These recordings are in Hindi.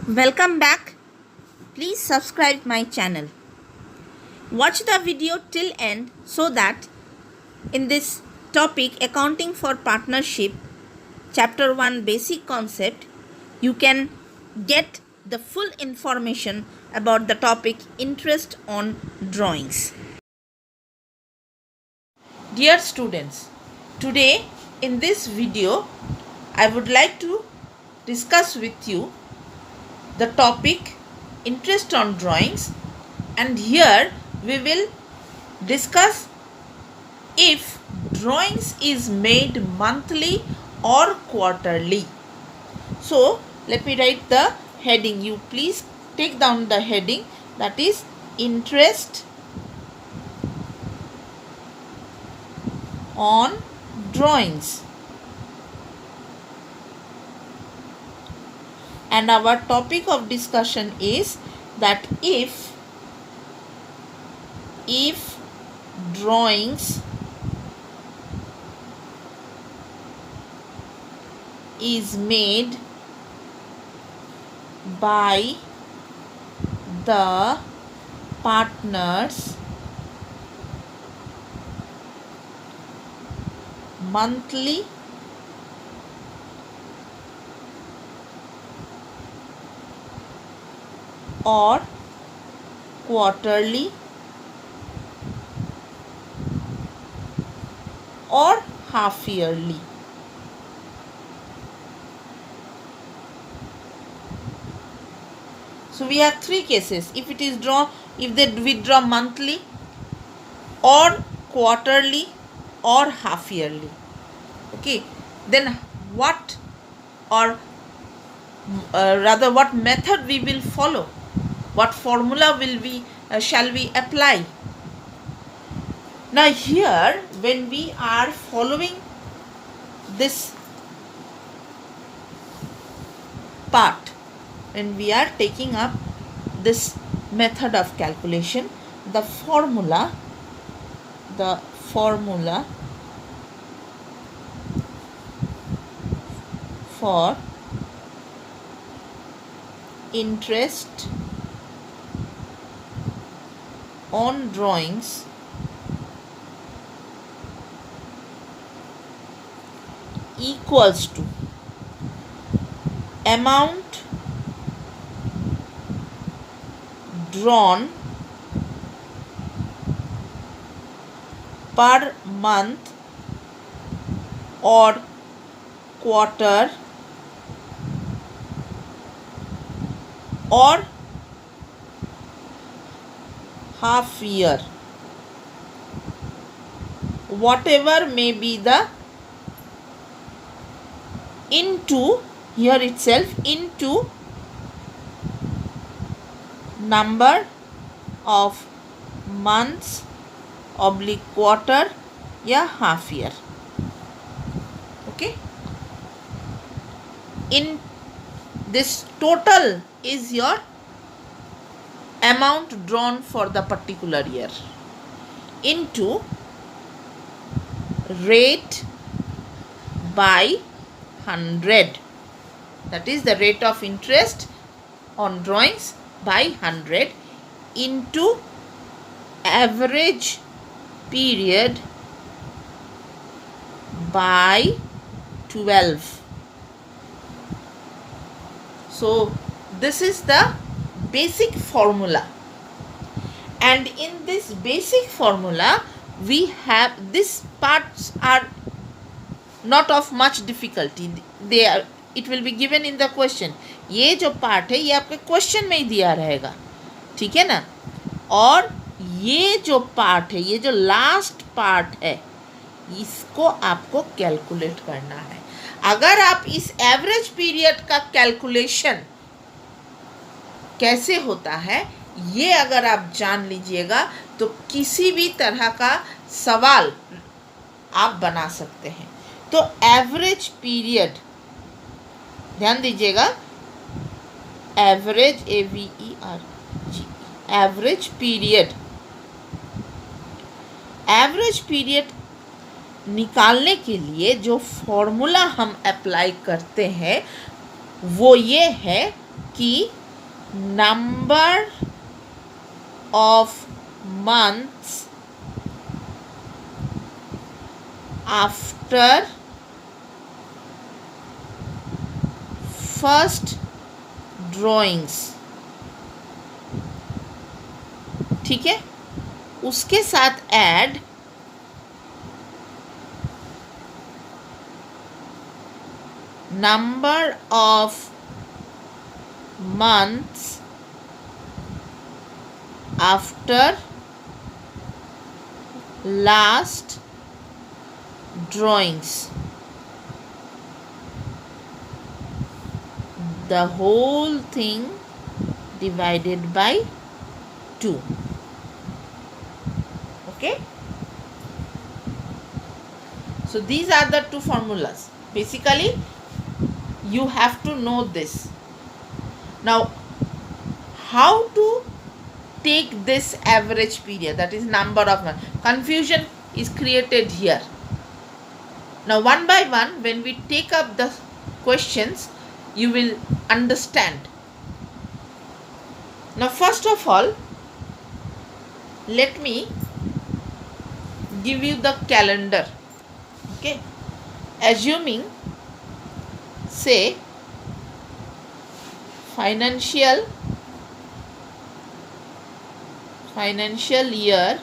Welcome back. Please subscribe my channel. Watch the video till end so that in this topic accounting for partnership chapter 1 basic concept you can get the full information about the topic interest on drawings. Dear students, today in this video I would like to discuss with you the topic interest on drawings, and here we will discuss if drawings is made monthly or quarterly. So let me write the heading. You please take down the heading, that is interest on drawings. And our topic of discussion is that if drawings is made by the partners monthly or quarterly or half yearly. So we have three cases. If they withdraw monthly or quarterly or half yearly. Okay, then what method we will follow? What formula shall we apply? Now here, when we are following this part, when we are taking up this method of calculation, the formula for interest on drawings equals to amount drawn per month or quarter or half year, whatever may be the, into here itself, into number of months oblique quarter या half year. Okay, in this total is your amount drawn for the particular year into rate by 100, that is the rate of interest on drawings by 100 into average period by 12. So this is the basic formula, and in this basic formula we have, these parts are not of much difficulty, they are, it will be given in the question. ये जो पार्ट है ये आपके क्वेश्चन में ही दिया रहेगा, ठीक है ना। और ये जो पार्ट है, ये जो लास्ट पार्ट है, इसको आपको कैलकुलेट करना है। अगर आप इस एवरेज पीरियड का कैलकुलेशन कैसे होता है ये अगर आप जान लीजिएगा तो किसी भी तरह का सवाल आप बना सकते हैं। तो एवरेज पीरियड, ध्यान दीजिएगा, एवरेज AVERG, एवरेज पीरियड निकालने के लिए जो फॉर्मूला हम अप्लाई करते हैं वो ये है कि number of months after first drawings, ठीक है, उसके साथ add number of months after last drawings, the whole thing divided by 2. Okay, so these are the two formulas. Basically you have to know this. Now how to take this average period, that is number of months? Confusion is created here. Now one by one, when we take up the questions, you will understand. Now first of all, let me give you the calendar. Okay, assuming, say, financial year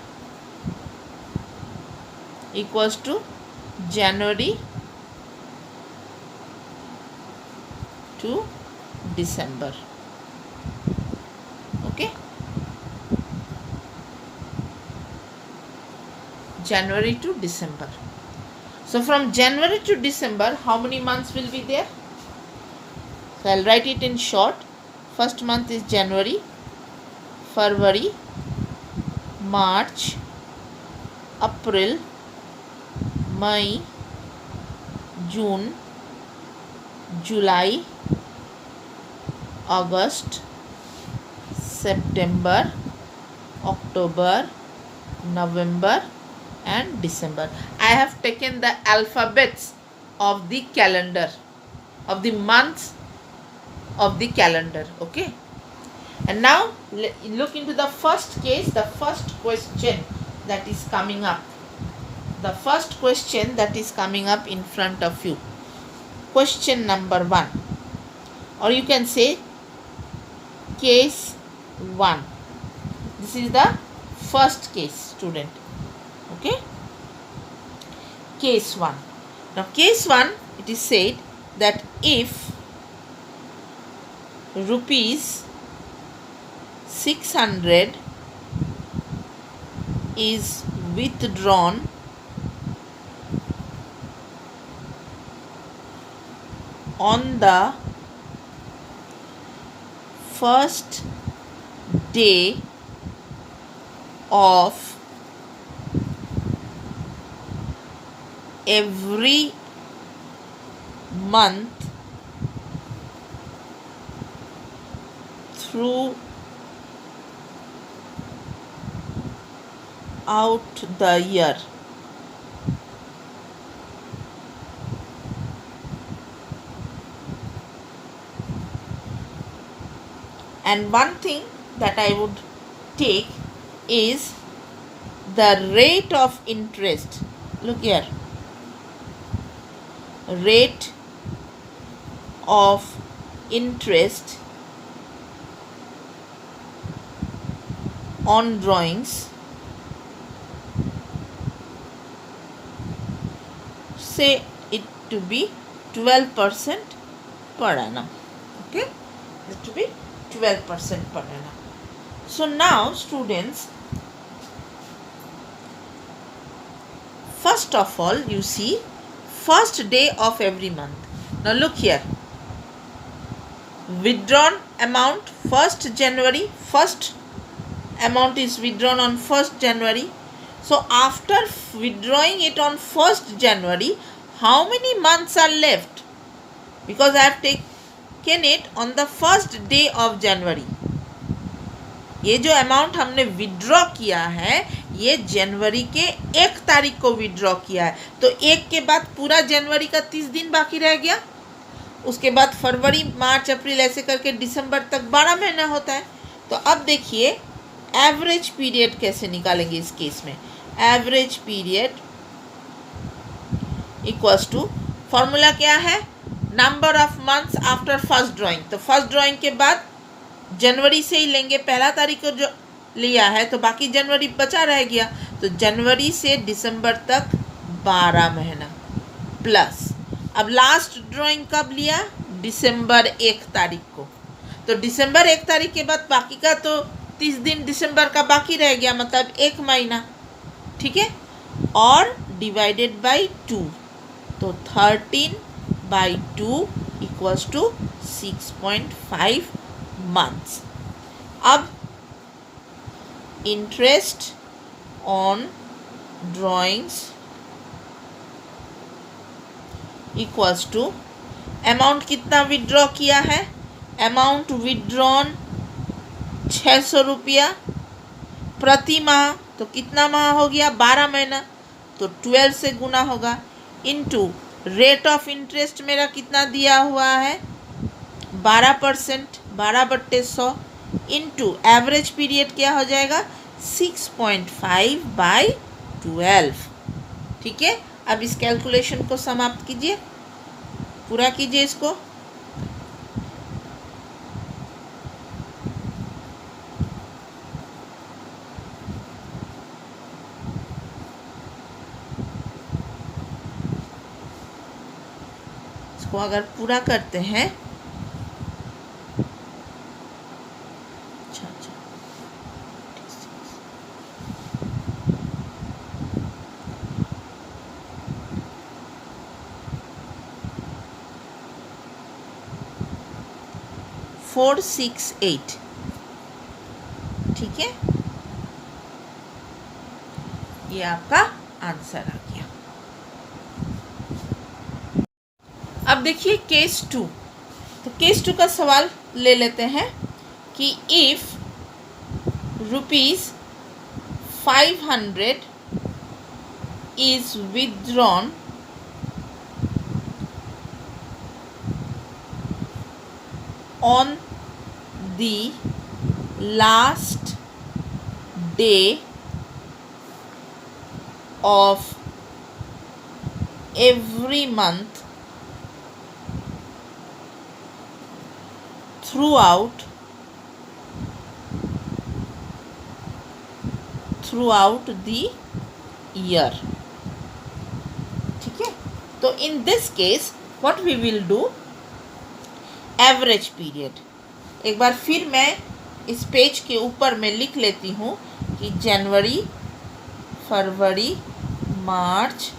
equals to January to December. Okay, January to December. So from January to December, how many months will be there? So I'll write it in short. First month is January, February, March, April, May, June, July, August, September, October, November and December. I have taken the alphabets of the calendar, of the months of the calendar. Okay, and now look into the first case, the first question that is coming up. The first question that is coming up in front of you. Question number 1, or you can say case 1. This is the first case, student. Okay, case 1. Now case 1, it is said that if rupees 600 is withdrawn on the first day of every month throughout the year, and one thing that I would take is the rate of interest. Look here, rate of interest on drawings, say it to be 12% per annum. Okay, it to be 12% per annum. So now students, first of all, you see first day of every month. Now look here, withdrawn amount 1st January, first amount is withdrawn on 1st January. So after withdrawing it on 1st January, how many months are left? Because I have taken it on the first day of January. ये जो अमाउंट हमने विड्रॉ किया है ये जनवरी के 1 तारीख को विड्रॉ किया है, तो 1 के बाद पूरा जनवरी का 30 दिन बाकी रह गया। उसके बाद फरवरी, मार्च, अप्रैल ऐसे करके दिसंबर तक 12 महीना होता है। तो अब देखिए एवरेज पीरियड कैसे निकालेंगे इस केस में। Average period equals to, formula क्या है, number of months after first drawing. तो फर्स्ट ड्राइंग के बाद जनवरी से ही लेंगे, 1 तारीख को जो लिया है तो बाकी जनवरी बचा रह गया, तो जनवरी से दिसंबर तक 12 महीना प्लस, अब लास्ट ड्राइंग कब लिया, दिसंबर 1 तारीख को। तो दिसंबर 1 तारीख के बाद बाकी का तो 30 दिन दिसंबर का बाकी रह गया, मतलब 1 महीना, ठीक है, और डिवाइडेड बाई 2, तो 13/2 इक्वल्स टू 6.5 मंथ्स। अब interest on drawings equals to, amount कितना विड्रॉ किया है, अमाउंट विड्रॉन 600 रुपया प्रति माह, तो कितना माह हो गया, 12 महीना, तो 12 से गुना होगा, इनटू रेट ऑफ इंटरेस्ट मेरा कितना दिया हुआ है 12%, 12/100, इनटू एवरेज पीरियड क्या हो जाएगा 6.5/12। ठीक है, अब इस कैलकुलेशन को समाप्त कीजिए, पूरा कीजिए इसको। इसको अगर पूरा करते हैं, अच्छा 468, ठीक है, ये आपका आंसर आ गया। अब देखिए केस 2, तो केस 2 का सवाल ले लेते हैं कि if ₹500 is withdrawn on the last day of every month throughout the year, ठीक है। तो in this case what we will do, average period, एक बार फिर मैं इस पेज के ऊपर में लिख लेती हूँ कि जनवरी, फरवरी, मार्च,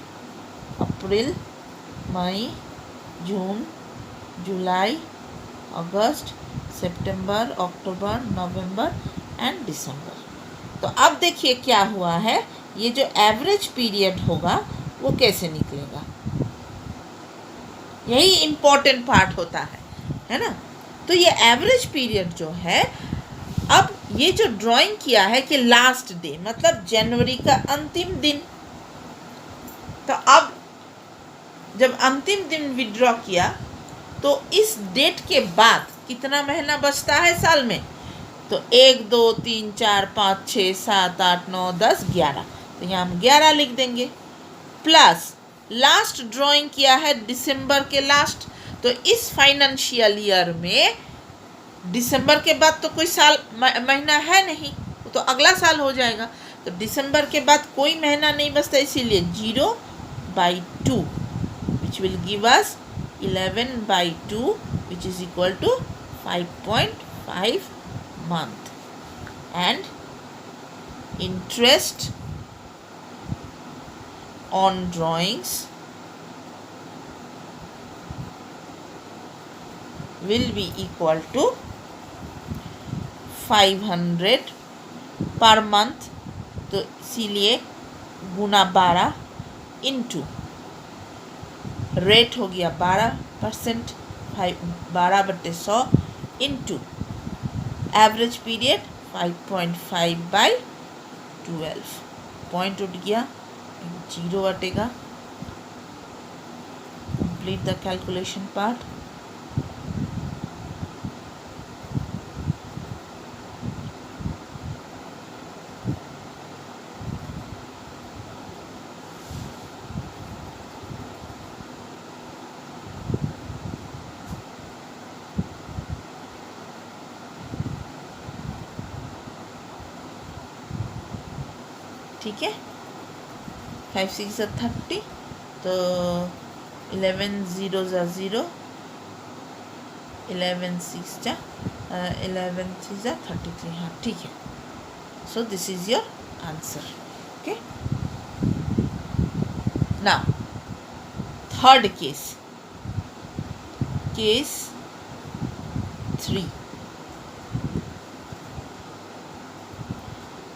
अप्रैल, मई, जून, जुलाई, अगस्त, सितंबर, अक्टूबर, नवंबर एंड दिसंबर। तो अब देखिए क्या हुआ है, ये जो एवरेज पीरियड होगा वो कैसे निकलेगा, यही इम्पोर्टेंट पार्ट होता है ना। तो ये एवरेज पीरियड जो है, अब ये जो ड्राइंग किया है कि लास्ट डे मतलब जनवरी का अंतिम दिन, तो अब जब अंतिम दिन विड्रॉ किया तो इस डेट के बाद कितना महीना बचता है साल में, तो 1, 2, 3, 4, 5, 6, 7, 8, 9, 10, 11, तो यहाँ हम 11 लिख देंगे, प्लस लास्ट ड्राइंग किया है दिसंबर के लास्ट, तो इस फाइनेंशियल ईयर में दिसंबर के बाद तो कोई साल महीना है नहीं, तो अगला साल हो जाएगा, तो दिसंबर के बाद कोई महीना नहीं बचता, इसीलिए 0/2 which will give us 11/2 which is equal to 5.5 month, and interest on drawings will be equal to 500 per month, तो इसीलिए गुना 12 इंटू रेट हो गया 12%, 12/100 इंटू एवरेज पीरियड 5.5/12, पॉइंट उठ गया, 0 हटेगा, कंप्लीट द कैलकुलेशन पार्ट। ठीक है, 5 6 30, तो 11 0 0, 11 6 33, हाँ ठीक है. So this is your answer. Okay. Now third case, case 3.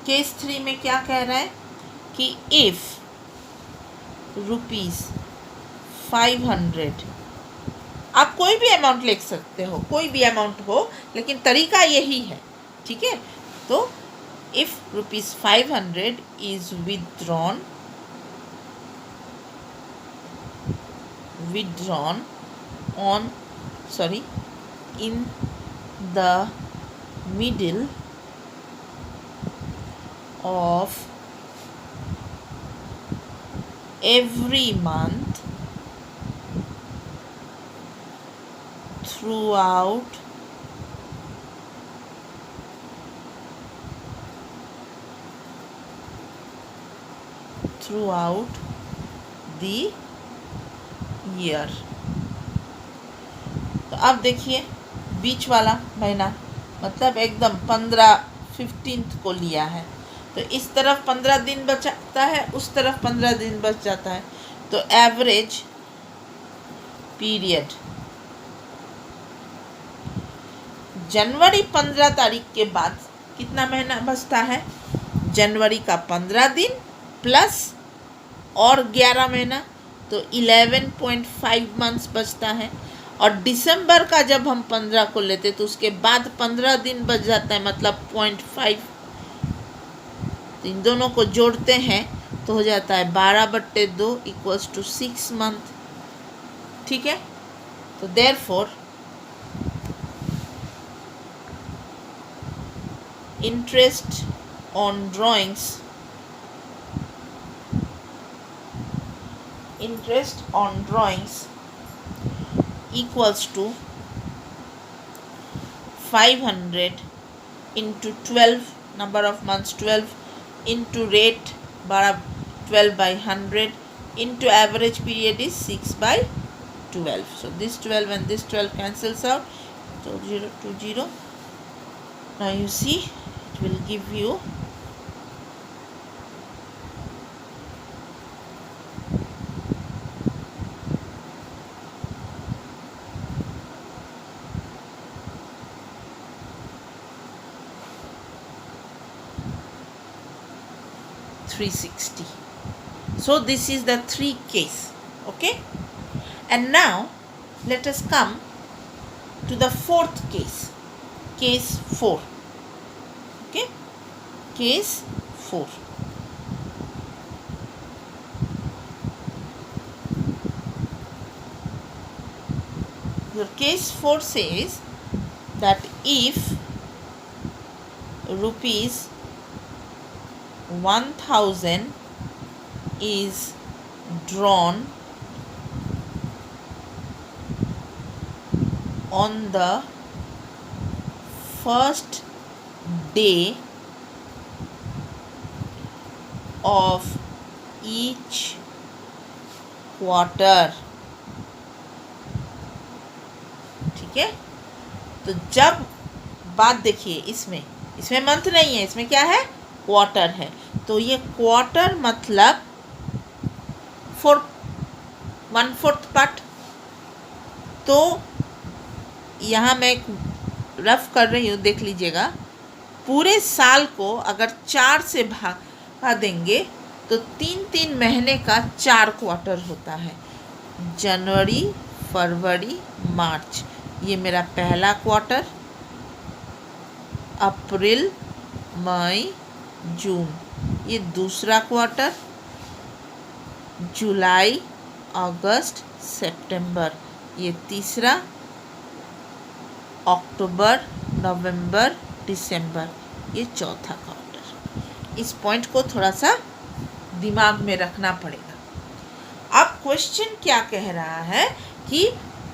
Case 3 में क्या कह रहा है कि इफ ₹500, आप कोई भी अमाउंट लिख सकते हो, कोई भी अमाउंट हो, लेकिन तरीका यही है, ठीक है. तो if ₹500 is withdrawn on in the middle of every month throughout the year. तो अब देखिए बीच वाला महीना, मतलब एकदम 15 को लिया है, तो इस तरफ 15 दिन बचाता है, उस तरफ 15 दिन बच जाता है. तो एवरेज पीरियड जनवरी 15 तारीख के बाद कितना महीना बचता है? जनवरी का 15 दिन प्लस और 11 महीना, तो 11.5 मंथ्स बचता है. और दिसंबर का जब हम 15 को लेते तो उसके बाद 15 दिन बच जाता है, मतलब 0.5. इन दोनों को जोड़ते हैं तो हो जाता है 12/2 = 6 मंथ. ठीक है, तो therefore interest on drawings equals to 500 into 12 number of months, 12 into rate 12/100 into average period is 6/12. So this 12 and this 12 cancels out, so 0 to 0. Now you see it will give you 360. So this is the 3 case. Okay, and now let us come to the 4th case, case 4. Okay, case 4. Your case 4 says that if ₹1000 is drawn on the first day of each quarter. ठीक है, तो जब बात देखिए, इसमें मंथ नहीं है, इसमें क्या है? क्वार्टर है. तो ये क्वार्टर मतलब 1/4 पार्ट. तो यहाँ मैं एक रफ कर रही हूँ, देख लीजिएगा. पूरे साल को अगर 4 से भागा देंगे तो 3 महीने का 4 क्वार्टर होता है. जनवरी, फरवरी, मार्च, ये मेरा पहला क्वार्टर. अप्रैल, मई, जून, ये दूसरा क्वार्टर. जुलाई, अगस्त, सितंबर, ये तीसरा. अक्टूबर, नवंबर, दिसंबर, ये चौथा क्वार्टर. इस पॉइंट को थोड़ा सा दिमाग में रखना पड़ेगा. अब क्वेश्चन क्या कह रहा है कि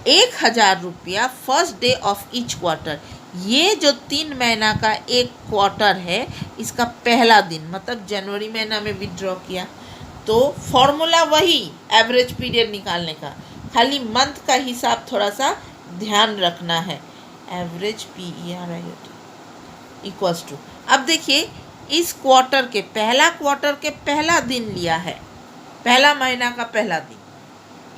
₹1000 first day of each quarter. ये जो 3 महीना का एक क्वार्टर है, इसका पहला दिन, मतलब जनवरी महीना में विड्रॉ किया, तो फॉर्मूला वही एवरेज पीरियड निकालने का, खाली मंथ का हिसाब थोड़ा सा ध्यान रखना है। एवरेज PERIOD इक्वल्स टू, अब देखिए इस क्वार्टर के पहला दिन लिया है, पहला महीना का पहला दिन।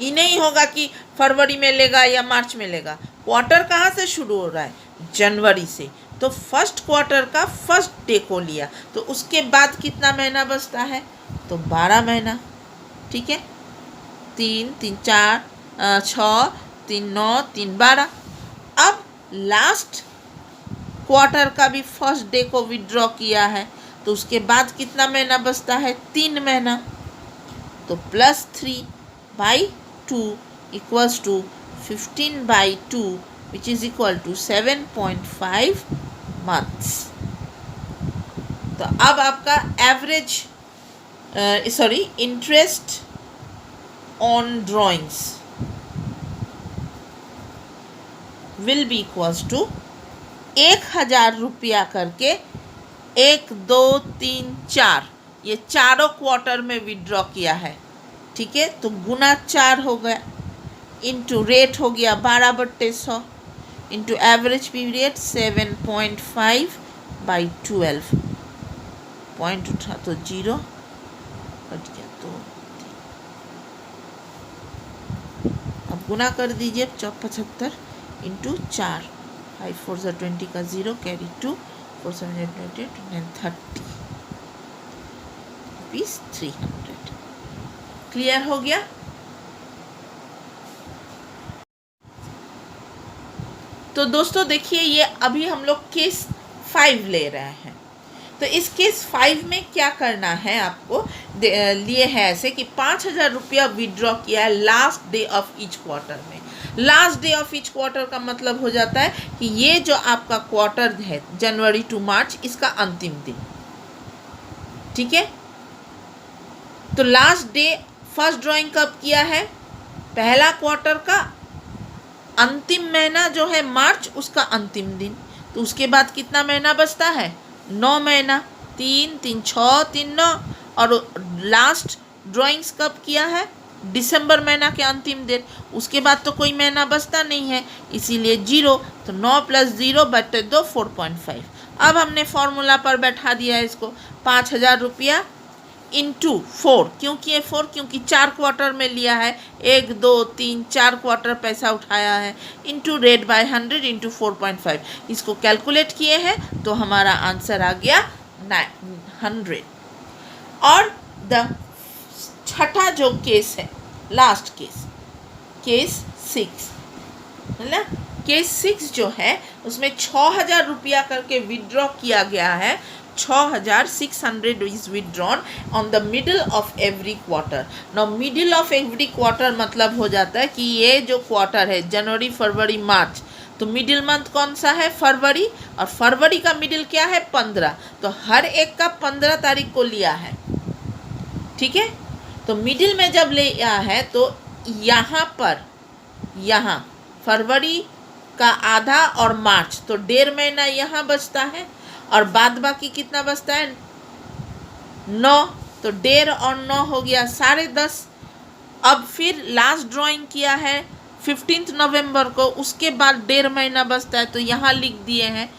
ये नहीं होगा कि फरवरी में लेगा या मार्च में लेगा। क्वार्टर कहाँ से शुरू हो रहा है? जनवरी से। तो फर्स्ट क्वार्टर का फर्स्ट डे को लिया, तो उसके बाद कितना महीना बचता है? तो 12 महीना। ठीक है, 3 3 4 6 3 9 3 12। अब लास्ट क्वार्टर का भी फर्स्ट डे को विड्रॉ किया है, तो उसके बाद कितना महीना बचता है? 3 महीना। तो +3/2 equals to 15/2 which is equal to 7.5 months। तो अब आपका average interest on drawings will be equals to ₹1000 करके 1 2 3 4, ये चारों क्वार्टर में विड्रॉ किया है। ठीक है, तो गुना 4 हो गया, इंटू रेट हो गया 12/100, इंटू एवरेज पीरियड 7.5/12, पॉइंट उठा तो 0 कट गया, तो अब गुना कर दीजिए 75 इंटू 4, 5 4 20 का 0, कैरी 2, 4 7 8 9 30 रुपीज़ 300। क्लियर हो गया? तो दोस्तों देखिए, ये अभी हम लोग केस 5 ले रहे हैं। तो इस केस 5 में क्या करना है आपको, लिए है ऐसे कि ₹5000 विड्रॉ किया है last day of each quarter में। Last day of each quarter का मतलब हो जाता है कि ये जो आपका क्वार्टर है जनवरी टू मार्च, इसका अंतिम दिन। ठीक है, तो लास्ट डे फर्स्ट ड्राइंग कब किया है? पहला क्वार्टर का अंतिम महीना जो है मार्च, उसका अंतिम दिन। तो उसके बाद कितना महीना बचता है? 9 महीना, 3 3 6 3 9। और लास्ट ड्राइंग्स कब किया है? दिसंबर महीना के अंतिम दिन। उसके बाद तो कोई महीना बचता नहीं है, इसीलिए 0। तो 9 + 0 बटे 2 4.5। अब हमने फॉर्मूला पर बैठा दिया है इसको, ₹5000 इंटू 4, क्यों किए 4? क्योंकि 4 क्वार्टर में लिया है, 1 2 3 4 क्वार्टर पैसा उठाया है, इंटू रेट बाय 100 इंटू 4.5। इसको कैलकुलेट किए हैं तो हमारा आंसर आ गया 900। और द छठा जो केस है, लास्ट केस, केस 6 है ना। केस 6 जो है उसमें ₹6000 करके विड्रॉ किया गया है। 6600 is withdrawn on the middle of every quarter। now middle of every quarter मतलब हो जाता है कि ये जो क्वार्टर है जनवरी फरवरी मार्च, तो मिडिल मंथ कौन सा है? फरवरी। और फरवरी का मिडिल क्या है? 15। तो हर एक का 15 तारीख को लिया है। ठीक है, तो मिडिल में जब लिया है तो यहाँ पर, यहाँ फरवरी का आधा और मार्च, तो 1.5 महीना यहाँ बचता है, और बाद बाकी कितना बचता है? 9। तो 1.5 और 9 हो गया 10.5। अब फिर लास्ट ड्राइंग किया है 15 नवंबर को, उसके बाद 1.5 महीना बचता है, तो यहाँ लिख दिए हैं।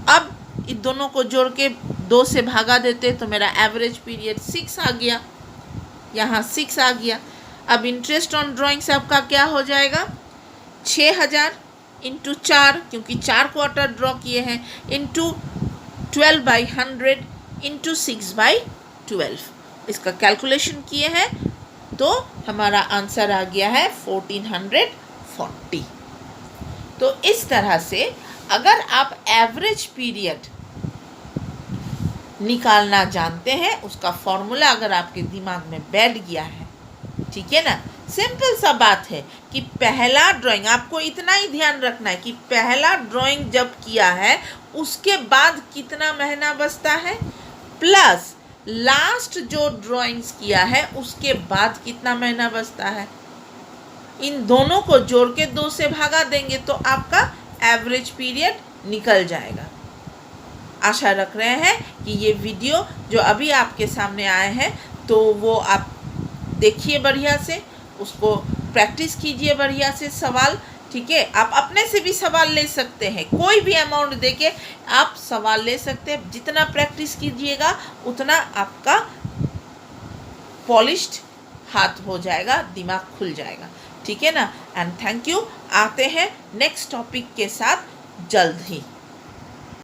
अब इन दोनों को जोड़ के 2 से भागा देते तो मेरा एवरेज पीरियड 6 आ गया, यहाँ 6 आ गया। अब इंटरेस्ट ऑन ड्राइंग से आपका क्या हो जाएगा? 6000 इंटू 4, क्योंकि 4 क्वार्टर ड्रॉ किए हैं, इंटू 12/100 इंटू 6/12। इसका कैलकुलेशन किए हैं तो हमारा आंसर आ गया है 1440। तो इस तरह से अगर आप एवरेज पीरियड निकालना जानते हैं, उसका फॉर्मूला अगर आपके दिमाग में बैठ गया है, ठीक है ना, सिंपल सा बात है कि पहला ड्राइंग, आपको इतना ही ध्यान रखना है कि पहला ड्राइंग जब किया है उसके बाद कितना महीना बचता है, प्लस लास्ट जो ड्राइंग्स किया है उसके बाद कितना महीना बचता है। इन दोनों को जोड़ के 2 से भागा देंगे तो आपका एवरेज पीरियड निकल जाएगा। आशा रख रहे हैं कि ये वीडियो जो अभी आपके सामने आए हैं तो वो आप देखिए बढ़िया से, उसको प्रैक्टिस कीजिए बढ़िया से सवाल, ठीक है। आप अपने से भी सवाल ले सकते हैं, कोई भी अमाउंट देके आप सवाल ले सकते हैं। जितना प्रैक्टिस कीजिएगा उतना आपका पॉलिश्ड हाथ हो जाएगा, दिमाग खुल जाएगा, ठीक है ना। And thank you. आते हैं नेक्स्ट टॉपिक के साथ जल्द ही।